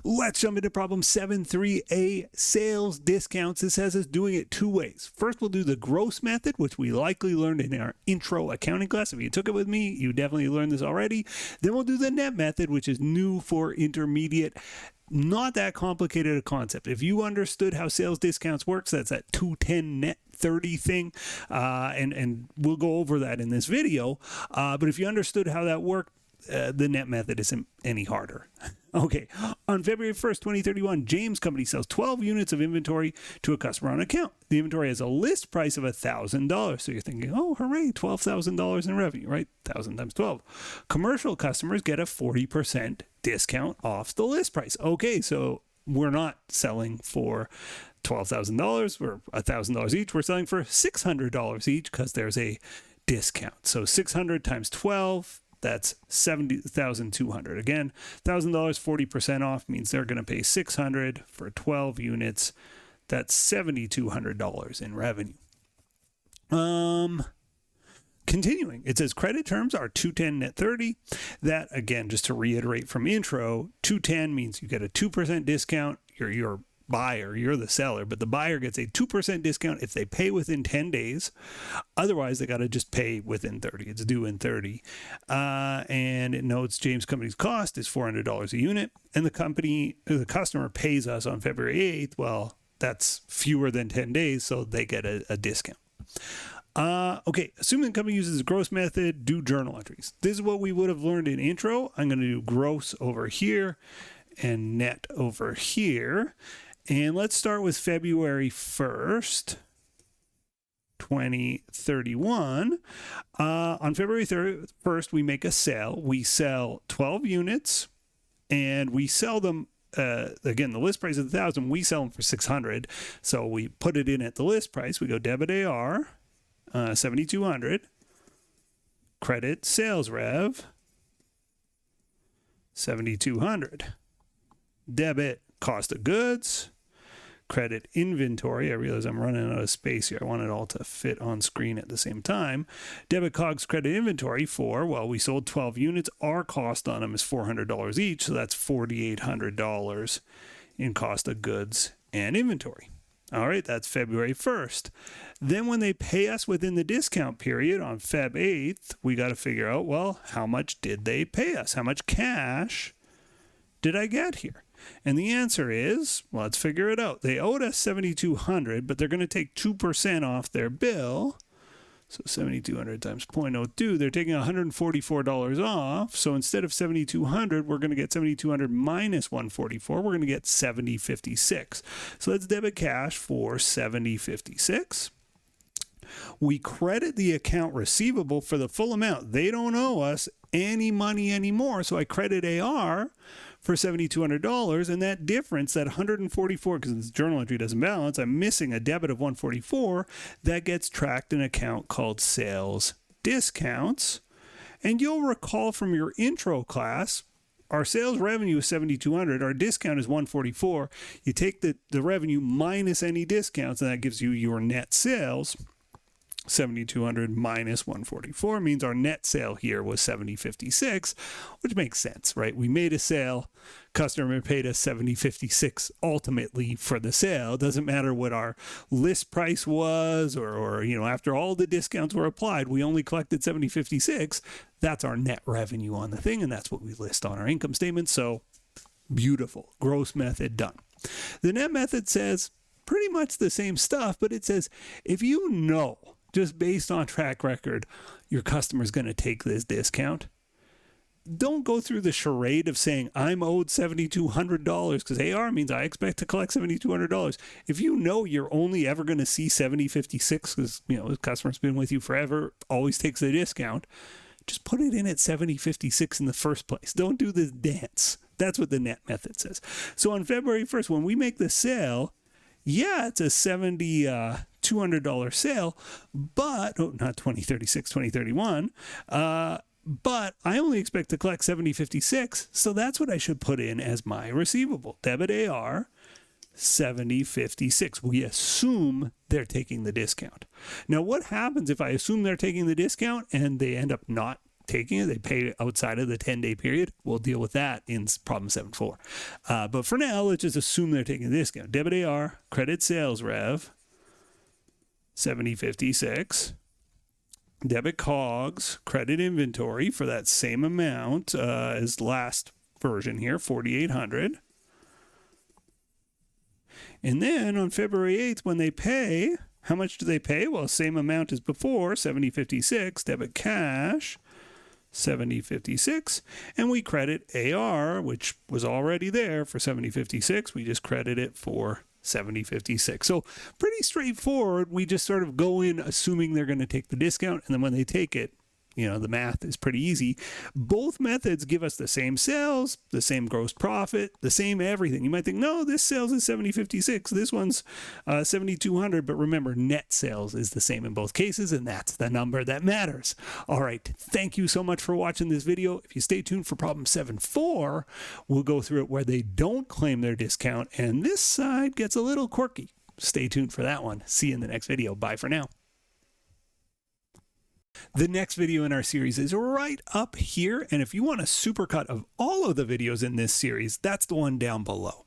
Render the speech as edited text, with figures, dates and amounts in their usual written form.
Let's jump into problem 7.3a, sales discounts. This has us doing it two ways. First, we'll do the gross method, which we likely learned in our intro accounting class. If you took it with me, you definitely learned this already. Then we'll do the net method, which is new for intermediate. Not that complicated a concept. If you understood how sales discounts works, that's that 210 net 30 thing, and we'll go over that in this video. But if you understood how that worked, the net method isn't any harder. Okay, on February 1st, 2031, James Company sells 12 units of inventory to a customer on account. The inventory has a list price of $1,000. So you're thinking, oh, hooray, $12,000 in revenue, right? 1,000 times 12. Commercial customers get a 40% discount off the list price. Okay, so we're not selling for $12,000 or $1,000 each. We're selling for $600 each because there's a discount. So 600 times 12, that's $70,200. Again, $1,000, 40% off means they're going to pay $600 for 12 units. That's $7,200 in revenue. Continuing, it says credit terms are 210 net 30. That, again, just to reiterate from intro, 210 means you get a 2% discount. Your buyer, you're the seller, but the buyer gets a 2% discount if they pay within 10 days. Otherwise, they got to just pay within 30. It's due in 30. And it notes James Company's cost is $400 a unit, and the customer pays us on February 8th. Well, that's fewer than 10 days, so they get a discount. Okay, assuming the company uses the gross method, do journal entries. This is what we would have learned in intro. I'm going to do gross over here and net over here. And let's start with February 1st, 2031. On February 1st, we make a sale. We sell 12 units, and we sell them, again, the list price is $1,000. We sell them for $600. So we put it in at the list price. We go debit AR, $7,200. Credit sales rev, $7,200. Debit cost of goods. Credit inventory. I realize I'm running out of space here. I want it all to fit on screen at the same time. Debit COGS credit inventory for, well, we sold 12 units. Our cost on them is $400 each, so that's $4,800 in cost of goods and inventory. All right, that's February 1st. Then when they pay us within the discount period on Feb 8th, we got to figure out, well, how much did they pay us? How much cash did I get here? And the answer is, well, let's figure it out. They owed us $7,200, but they're going to take 2% off their bill. So $7,200 times 0.02, they're taking $144 off. So instead of $7,200, we're going to get $7,200 minus $144. We're going to get $7,056. So let's debit cash for $7,056. We credit the account receivable for the full amount. They don't owe us any money anymore. So I credit AR for $7,200, and that difference, that $144, because this journal entry doesn't balance, I'm missing a debit of $144. That gets tracked in an account called sales discounts. And you'll recall from your intro class, our sales revenue is $7,200. Our discount is $144. You take the revenue minus any discounts, and that gives you your net sales. $7,200 minus $144 means our net sale here was $7,056, which makes sense, right? We made a sale, customer paid us $7,056 ultimately for the sale. It doesn't matter what our list price was, or after all the discounts were applied, we only collected $7,056. That's our net revenue on the thing, and that's what we list on our income statement. So beautiful. Gross method done. The net method says pretty much the same stuff, but it says if you know, just based on track record, your customer's going to take this discount, don't go through the charade of saying I'm owed $7,200 because AR means I expect to collect $7,200. If you know you're only ever going to see $7,056 because the customer's been with you forever, always takes the discount, just put it in at $7,056 in the first place. Don't do this dance. That's what the net method says. So on February 1st, when we make the sale, yeah, it's a $7,200 sale, but, not 2036, 2031, but I only expect to collect $7,056, so that's what I should put in as my receivable. Debit AR, $7,056. We assume they're taking the discount. Now, what happens if I assume they're taking the discount and they end up not taking it, they pay outside of the 10-day period. We'll deal with that in problem 7.4. But for now, let's just assume they're taking a discount. Debit AR, credit sales rev, 70.56. Debit COGS, credit inventory for that same amount as last version here, 4,800. And then on February 8th, when they pay, how much do they pay? Well, same amount as before, 70.56. Debit cash, 70.56. And we credit AR, which was already there for 70.56. We just credit it for 70.56. So pretty straightforward. We just sort of go in assuming they're going to take the discount, and then when they take it, you know, the math is pretty easy. Both methods give us the same sales, the same gross profit, the same everything. You might think, no, this sales is 70.56. This one's 7,200. But remember, net sales is the same in both cases, and that's the number that matters. All right. Thank you so much for watching this video. If you stay tuned for problem 7.4, we'll go through it where they don't claim their discount, and this side gets a little quirky. Stay tuned for that one. See you in the next video. Bye for now. The next video in our series is right up here, and if you want a supercut of all of the videos in this series, that's the one down below.